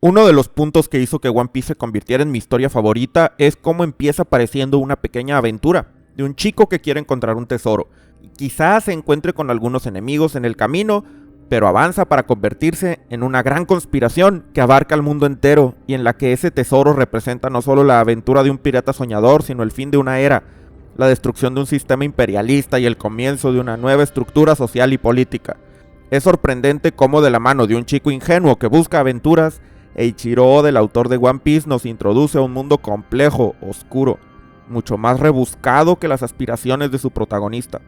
Uno de los puntos que hizo que One Piece se convirtiera en mi historia favorita es cómo empieza pareciendo una pequeña aventura de un chico que quiere encontrar un tesoro. Quizás se encuentre con algunos enemigos en el camino, pero avanza para convertirse en una gran conspiración que abarca el mundo entero y en la que ese tesoro representa no solo la aventura de un pirata soñador, sino el fin de una era, la destrucción de un sistema imperialista y el comienzo de una nueva estructura social y política. Es sorprendente cómo de la mano de un chico ingenuo que busca aventuras, Eiichiro Oda, el autor de One Piece, nos introduce a un mundo complejo, oscuro, mucho más rebuscado que las aspiraciones de su protagonista.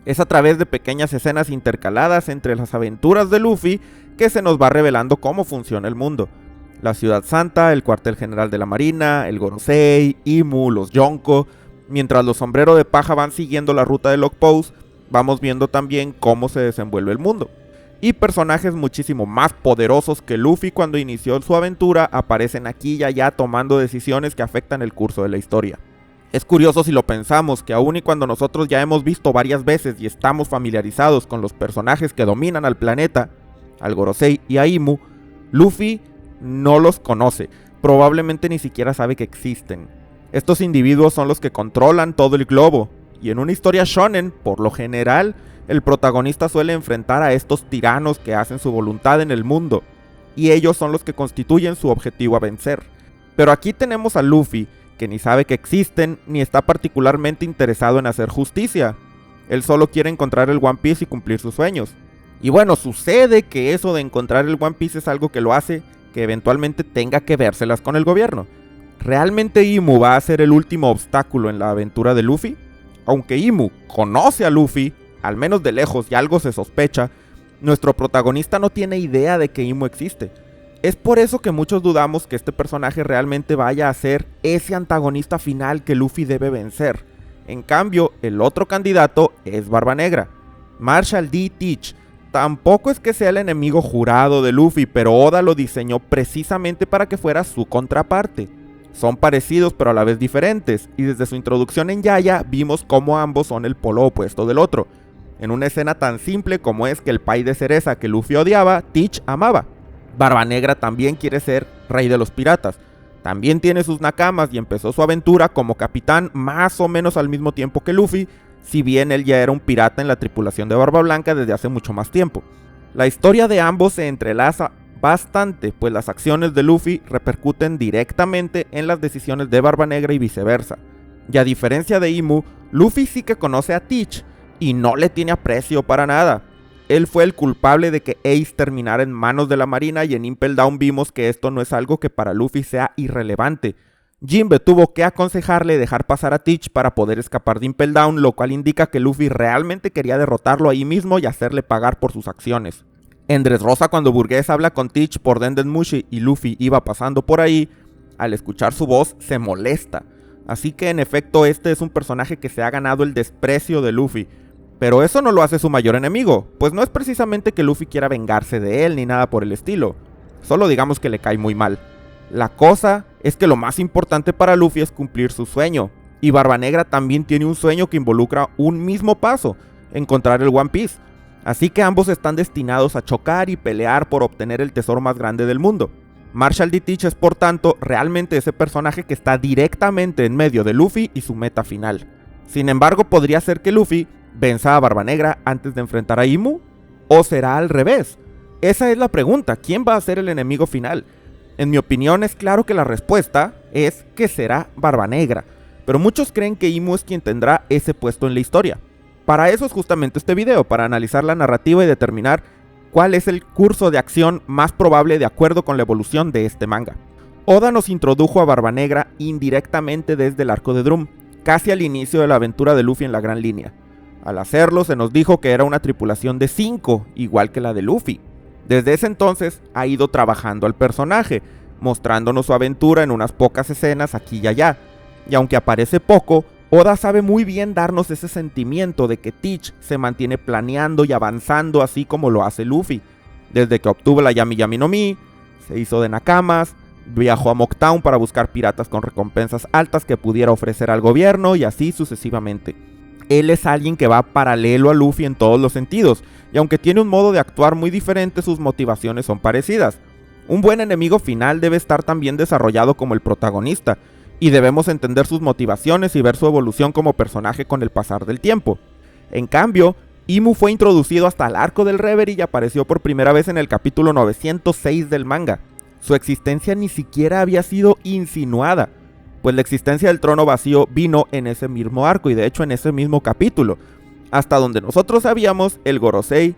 Es a través de pequeñas escenas intercaladas entre las aventuras de Luffy que se nos va revelando cómo funciona el mundo. La Ciudad Santa, el cuartel general de la Marina, el Gorosei, Imu, los Yonko. Mientras los sombreros de paja van siguiendo la ruta de Lockpose, vamos viendo también cómo se desenvuelve el mundo. Y personajes muchísimo más poderosos que Luffy cuando inició su aventura aparecen aquí y allá tomando decisiones que afectan el curso de la historia. Es curioso si lo pensamos, que aun y cuando nosotros ya hemos visto varias veces y estamos familiarizados con los personajes que dominan al planeta, al Gorosei y a Imu, Luffy no los conoce, probablemente ni siquiera sabe que existen. Estos individuos son los que controlan todo el globo, y en una historia shonen, por lo general, el protagonista suele enfrentar a estos tiranos que hacen su voluntad en el mundo, y ellos son los que constituyen su objetivo a vencer. Pero aquí tenemos a Luffy, que ni sabe que existen, ni está particularmente interesado en hacer justicia. Él solo quiere encontrar el One Piece y cumplir sus sueños. Y bueno, sucede que eso de encontrar el One Piece es algo que lo hace que eventualmente tenga que vérselas con el gobierno. ¿Realmente Imu va a ser el último obstáculo en la aventura de Luffy? Aunque Imu conoce a Luffy, al menos de lejos, y algo se sospecha, nuestro protagonista no tiene idea de que Imu existe. Es por eso que muchos dudamos que este personaje realmente vaya a ser ese antagonista final que Luffy debe vencer. En cambio, el otro candidato es Barba Negra. Marshall D. Teach tampoco es que sea el enemigo jurado de Luffy, pero Oda lo diseñó precisamente para que fuera su contraparte. Son parecidos pero a la vez diferentes, y desde su introducción en Yaya vimos cómo ambos son el polo opuesto del otro. En una escena tan simple como es que el pay de cereza que Luffy odiaba, Teach amaba. Barba Negra también quiere ser rey de los piratas. También tiene sus nakamas y empezó su aventura como capitán más o menos al mismo tiempo que Luffy, si bien él ya era un pirata en la tripulación de Barba Blanca desde hace mucho más tiempo. La historia de ambos se entrelaza bastante, pues las acciones de Luffy repercuten directamente en las decisiones de Barba Negra y viceversa. Y a diferencia de Imu, Luffy sí que conoce a Teach y no le tiene aprecio para nada. Él fue el culpable de que Ace terminara en manos de la Marina, y en Impel Down vimos que esto no es algo que para Luffy sea irrelevante. Jinbe tuvo que aconsejarle dejar pasar a Teach para poder escapar de Impel Down, lo cual indica que Luffy realmente quería derrotarlo ahí mismo y hacerle pagar por sus acciones. En Dressrosa, cuando Burgess habla con Teach por Denden Mushi y Luffy iba pasando por ahí, al escuchar su voz se molesta. Así que en efecto este es un personaje que se ha ganado el desprecio de Luffy. Pero eso no lo hace su mayor enemigo, pues no es precisamente que Luffy quiera vengarse de él ni nada por el estilo. Solo digamos que le cae muy mal. La cosa es que lo más importante para Luffy es cumplir su sueño. Y Barba Negra también tiene un sueño que involucra un mismo paso: encontrar el One Piece. Así que ambos están destinados a chocar y pelear por obtener el tesoro más grande del mundo. Marshall D. Teach es por tanto realmente ese personaje que está directamente en medio de Luffy y su meta final. Sin embargo, podría ser que Luffy venza a Barba Negra antes de enfrentar a Imu, ¿o será al revés? Esa es la pregunta. ¿Quién va a ser el enemigo final? En mi opinión es claro que la respuesta es que será Barba Negra, pero muchos creen que Imu es quien tendrá ese puesto en la historia. Para eso es justamente este video, para analizar la narrativa y determinar cuál es el curso de acción más probable de acuerdo con la evolución de este manga. Oda nos introdujo a Barba Negra indirectamente desde el arco de Drum, casi al inicio de la aventura de Luffy en la Gran Línea. Al hacerlo se nos dijo que era una tripulación de 5, igual que la de Luffy. Desde ese entonces ha ido trabajando al personaje, mostrándonos su aventura en unas pocas escenas aquí y allá. Y aunque aparece poco, Oda sabe muy bien darnos ese sentimiento de que Teach se mantiene planeando y avanzando así como lo hace Luffy. Desde que obtuvo la Yami Yami no Mi, se hizo de nakamas, viajó a Mocktown para buscar piratas con recompensas altas que pudiera ofrecer al gobierno y así sucesivamente. Él es alguien que va paralelo a Luffy en todos los sentidos, y aunque tiene un modo de actuar muy diferente, sus motivaciones son parecidas. Un buen enemigo final debe estar tan bien desarrollado como el protagonista, y debemos entender sus motivaciones y ver su evolución como personaje con el pasar del tiempo. En cambio, Imu fue introducido hasta el arco del Reverie y apareció por primera vez en el capítulo 906 del manga. Su existencia ni siquiera había sido insinuada, pues la existencia del trono vacío vino en ese mismo arco y de hecho en ese mismo capítulo. Hasta donde nosotros sabíamos, el Gorosei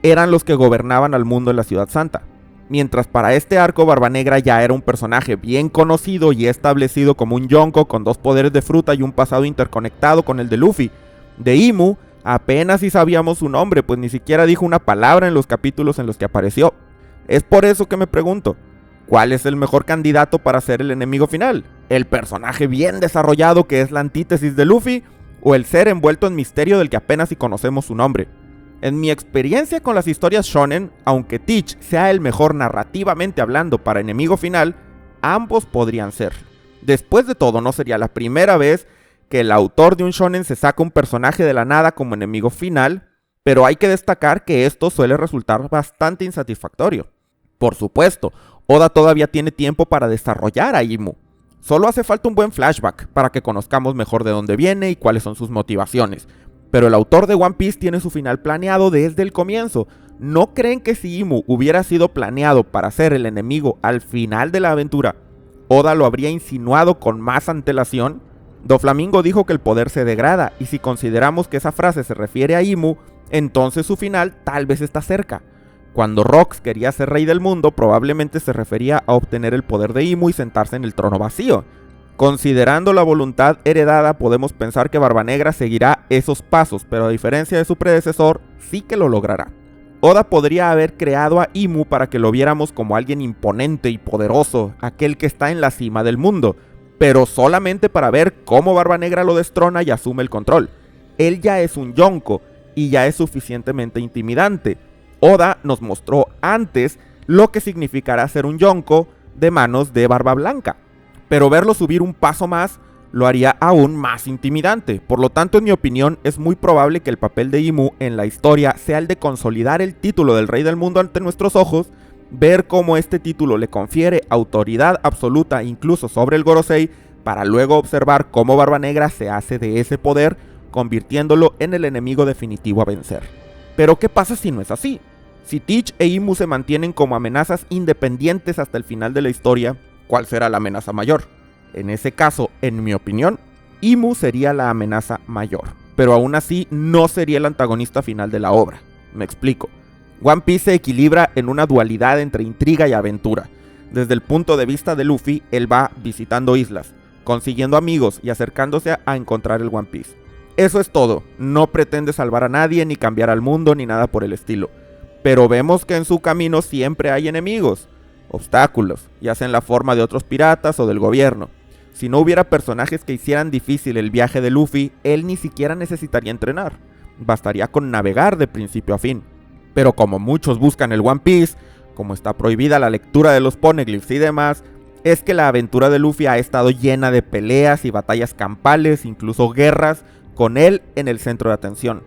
eran los que gobernaban al mundo en la Ciudad Santa. Mientras para este arco Barba Negra ya era un personaje bien conocido y establecido como un Yonko con 2 poderes de fruta y un pasado interconectado con el de Luffy. De Imu apenas si sabíamos su nombre, pues ni siquiera dijo una palabra en los capítulos en los que apareció. Es por eso que me pregunto, ¿cuál es el mejor candidato para ser el enemigo final? ¿El personaje bien desarrollado que es la antítesis de Luffy? ¿O el ser envuelto en misterio del que apenas si conocemos su nombre? En mi experiencia con las historias shonen, aunque Teach sea el mejor narrativamente hablando para enemigo final, ambos podrían ser. Después de todo, no sería la primera vez que el autor de un shonen se saca un personaje de la nada como enemigo final, pero hay que destacar que esto suele resultar bastante insatisfactorio. Por supuesto, Oda todavía tiene tiempo para desarrollar a Imu. Solo hace falta un buen flashback para que conozcamos mejor de dónde viene y cuáles son sus motivaciones. Pero el autor de One Piece tiene su final planeado desde el comienzo. ¿No creen que si Imu hubiera sido planeado para ser el enemigo al final de la aventura, Oda lo habría insinuado con más antelación? Doflamingo dijo que el poder se degrada, y si consideramos que esa frase se refiere a Imu, entonces su final tal vez está cerca. Cuando Rox quería ser rey del mundo, probablemente se refería a obtener el poder de Imu y sentarse en el trono vacío. Considerando la voluntad heredada, podemos pensar que Barba Negra seguirá esos pasos, pero a diferencia de su predecesor, sí que lo logrará. Oda podría haber creado a Imu para que lo viéramos como alguien imponente y poderoso, aquel que está en la cima del mundo, pero solamente para ver cómo Barba Negra lo destrona y asume el control. Él ya es un Yonko y ya es suficientemente intimidante. Oda nos mostró antes lo que significará ser un Yonko de manos de Barba Blanca, pero verlo subir un paso más lo haría aún más intimidante. Por lo tanto, en mi opinión, es muy probable que el papel de Imu en la historia sea el de consolidar el título del Rey del Mundo ante nuestros ojos, ver cómo este título le confiere autoridad absoluta incluso sobre el Gorosei, para luego observar cómo Barba Negra se hace de ese poder, convirtiéndolo en el enemigo definitivo a vencer. Pero ¿qué pasa si no es así? Si Teach e Imu se mantienen como amenazas independientes hasta el final de la historia, ¿cuál será la amenaza mayor? En ese caso, en mi opinión, Imu sería la amenaza mayor, pero aún así no sería el antagonista final de la obra. Me explico. One Piece se equilibra en una dualidad entre intriga y aventura. Desde el punto de vista de Luffy, él va visitando islas, consiguiendo amigos y acercándose a encontrar el One Piece. Eso es todo, no pretende salvar a nadie, ni cambiar al mundo, ni nada por el estilo. Pero vemos que en su camino siempre hay enemigos, obstáculos, ya sea en la forma de otros piratas o del gobierno. Si no hubiera personajes que hicieran difícil el viaje de Luffy, él ni siquiera necesitaría entrenar. Bastaría con navegar de principio a fin. Pero como muchos buscan el One Piece, como está prohibida la lectura de los poneglyphs y demás, es que la aventura de Luffy ha estado llena de peleas y batallas campales, incluso guerras, con él en el centro de atención.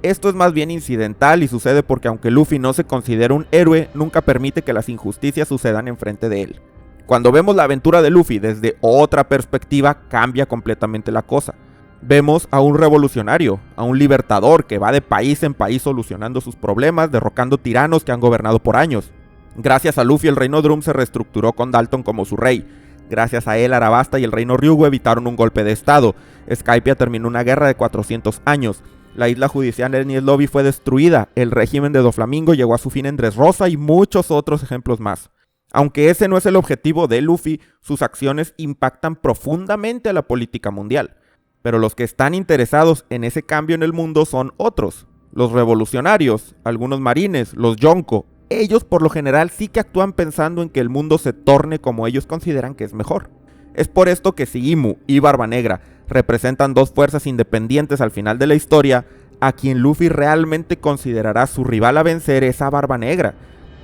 Esto es más bien incidental y sucede porque aunque Luffy no se considera un héroe, nunca permite que las injusticias sucedan enfrente de él. Cuando vemos la aventura de Luffy desde otra perspectiva, cambia completamente la cosa. Vemos a un revolucionario, a un libertador que va de país en país solucionando sus problemas, derrocando tiranos que han gobernado por años. Gracias a Luffy el reino Drum se reestructuró con Dalton como su rey. Gracias a él Arabasta y el reino Ryugu evitaron un golpe de estado. Skypiea terminó una guerra de 400 años. La isla judicial de Enies Lobby fue destruida. El régimen de Doflamingo llegó a su fin en Dressrosa y muchos otros ejemplos más. Aunque ese no es el objetivo de Luffy, sus acciones impactan profundamente a la política mundial. Pero los que están interesados en ese cambio en el mundo son otros. Los revolucionarios, algunos marines, los Yonko. Ellos por lo general sí que actúan pensando en que el mundo se torne como ellos consideran que es mejor. Es por esto que si Imu y Barba Negra representan dos fuerzas independientes al final de la historia, a quien Luffy realmente considerará su rival a vencer es a Barba Negra.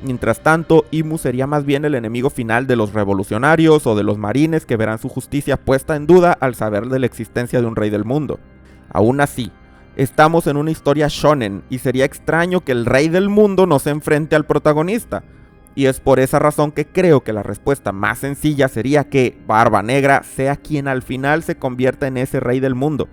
Mientras tanto, Imu sería más bien el enemigo final de los revolucionarios o de los marines que verán su justicia puesta en duda al saber de la existencia de un rey del mundo. Aún así, estamos en una historia shonen y sería extraño que el rey del mundo no se enfrente al protagonista. Y es por esa razón que creo que la respuesta más sencilla sería que Barba Negra sea quien al final se convierta en ese rey del mundo.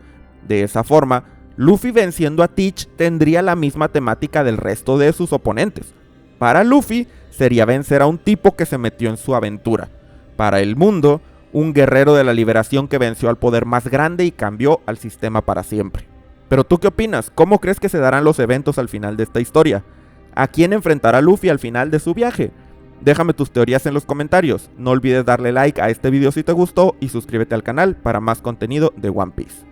De esa forma, Luffy venciendo a Teach tendría la misma temática del resto de sus oponentes. Para Luffy sería vencer a un tipo que se metió en su aventura. Para el mundo, un guerrero de la liberación que venció al poder más grande y cambió al sistema para siempre. Pero ¿tú qué opinas? ¿Cómo crees que se darán los eventos al final de esta historia? ¿A quién enfrentará Luffy al final de su viaje? Déjame tus teorías en los comentarios. No olvides darle like a este video si te gustó y suscríbete al canal para más contenido de One Piece.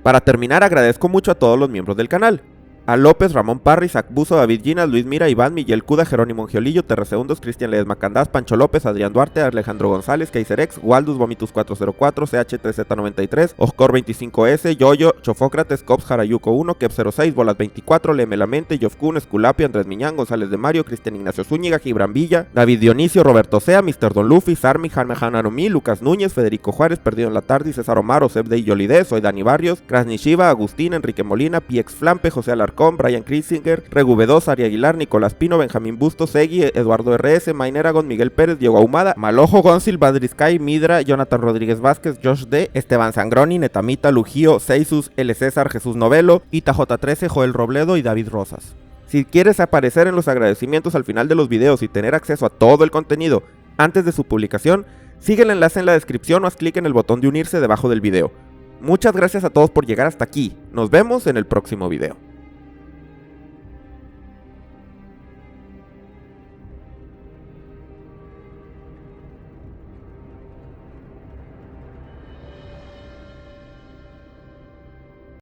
Para terminar, agradezco mucho a todos los miembros del canal. A López, Ramón Parry, Zach Buzo, David Ginas, Luis Mira, Iván, Miguel Cuda, Jerónimo Angiolillo, Terreseundos, Cristian Ledesma Candás, Pancho López, Adrián Duarte, Alejandro González, Kaiserex, Waldus, Vomitus 404, CH3Z93, Oscor 25S, Yoyo, Chofócrates, Cops, Harayuko 1, Kep06, Bolas 24, Leme La Mente, Yofkun, Esculapio, Andrés Miñán, González de Mario, Cristian Ignacio Zúñiga, Gibran Villa, David Dionisio, Roberto Sea, Mr. Don Luffy, Sarmi, Jaime Hanaromi, Lucas Núñez, Federico Juárez, Perdido en la Tarde, César Omar, Oseb de Yolide, Soy Dani Barrios, Krasny Shiva, Agustín, Enrique Molina, PX Flampe, José Alarcón, Brian Krisinger, Regu B2, Ari Aguilar, Nicolás Pino, Benjamín Bustos, Segui, Eduardo RS, Main Eragon, Miguel Pérez, Diego Ahumada, Malojo, Gonzil, Badri Sky, Midra, Jonathan Rodríguez Vázquez, Josh D, Esteban Sangroni, Netamita, Lugio, Seisus, L. César, Jesús Novelo, Ita J13, Joel Robledo y David Rosas. Si quieres aparecer en los agradecimientos al final de los videos y tener acceso a todo el contenido antes de su publicación, sigue el enlace en la descripción o haz clic en el botón de unirse debajo del video. Muchas gracias a todos por llegar hasta aquí. Nos vemos en el próximo video.